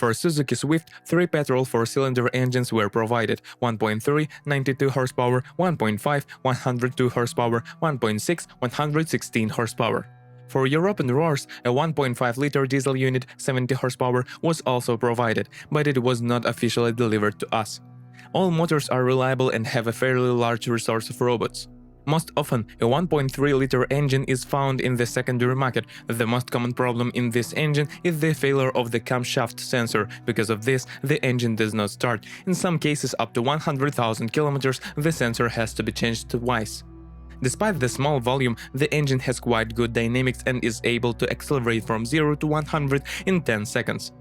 For Suzuki Swift, 3 petrol 4-cylinder engines were provided: 1.3, 92 horsepower, 1.5, 102 horsepower, 1.6, 116 horsepower. For European roars, a 1.5-liter diesel unit, 70 horsepower, was also provided, but it was not officially delivered to us. All motors are reliable and have a fairly large resource of robots. Most often, a 1.3-liter engine is found in the secondary market. The most common problem in this engine is the failure of the camshaft sensor. Because of this, the engine does not start. In some cases, up to 100,000 kilometers, the sensor has to be changed twice. Despite the small volume, the engine has quite good dynamics and is able to accelerate from 0 to 100 in 10 seconds.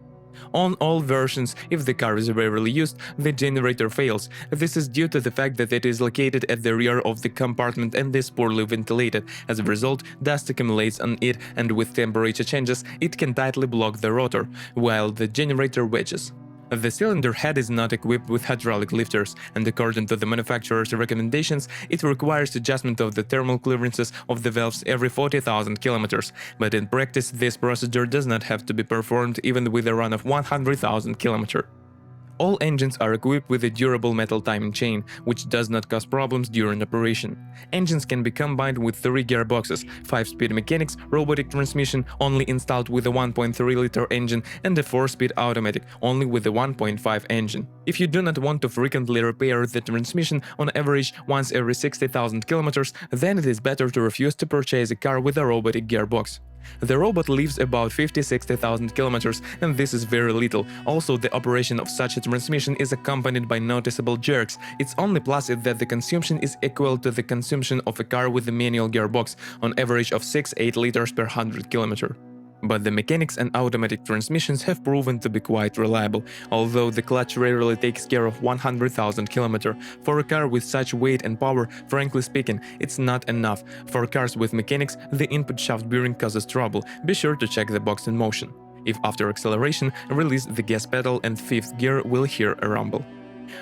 On all versions, if the car is rarely used, the generator fails. This is due to the fact that it is located at the rear of the compartment and is poorly ventilated. As a result, dust accumulates on it, and with temperature changes, it can tightly block the rotor, while the generator wedges. The cylinder head is not equipped with hydraulic lifters, and according to the manufacturer's recommendations, it requires adjustment of the thermal clearances of the valves every 40,000 kilometers. But in practice, this procedure does not have to be performed even with a run of 100,000 kilometers. All engines are equipped with a durable metal timing chain, which does not cause problems during operation. Engines can be combined with 3 gearboxes, 5-speed mechanics, robotic transmission only installed with a 1.3-liter engine, and a 4-speed automatic only with a 1.5 engine. If you do not want to frequently repair the transmission on average once every 60,000 kilometers, then it is better to refuse to purchase a car with a robotic gearbox. The robot lives about 50–60,000 kilometers, and this is very little. Also, the operation of such a transmission is accompanied by noticeable jerks. Its only plus is that the consumption is equal to the consumption of a car with a manual gearbox, on average of 6–8 liters per 100 kilometers. But the mechanics and automatic transmissions have proven to be quite reliable, although the clutch rarely takes care of 100,000 kilometers. For a car with such weight and power, frankly speaking, it's not enough. For cars with mechanics, the input shaft bearing causes trouble. Be sure to check the box in motion. If after acceleration, release the gas pedal and 5th gear will hear a rumble.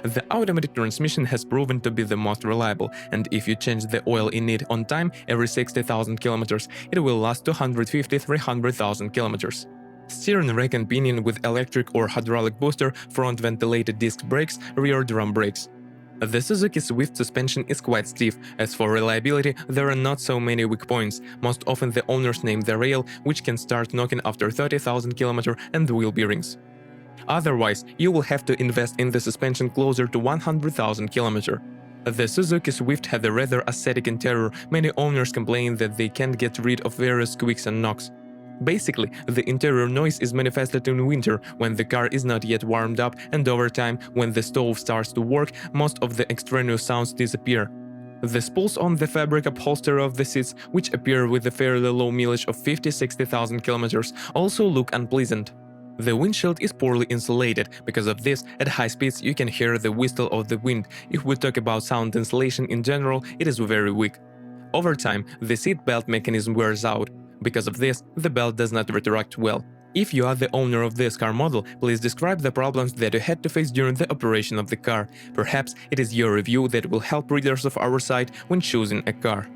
The automatic transmission has proven to be the most reliable, and if you change the oil in it on time, every 60,000 kilometers, it will last 250–300,000 kilometers. Steering rack and pinion with electric or hydraulic booster, front ventilated disc brakes, rear drum brakes. The Suzuki Swift suspension is quite stiff. As for reliability, there are not so many weak points. Most often the owners name the rail, which can start knocking after 30,000 kilometers, and the wheel bearings. Otherwise, you will have to invest in the suspension closer to 100,000 kilometers. The Suzuki Swift had a rather aesthetic interior. Many owners complain that they can't get rid of various squeaks and knocks. Basically, the interior noise is manifested in winter, when the car is not yet warmed up, and over time, when the stove starts to work, most of the extraneous sounds disappear. The spools on the fabric upholstery of the seats, which appear with a fairly low mileage of 50–60,000 kilometers, also look unpleasant. The windshield is poorly insulated. Because of this, at high speeds you can hear the whistle of the wind. If we talk about sound insulation in general, it is very weak. Over time, the seat belt mechanism wears out. Because of this, the belt does not retract well. If you are the owner of this car model, please describe the problems that you had to face during the operation of the car. Perhaps it is your review that will help readers of our site when choosing a car.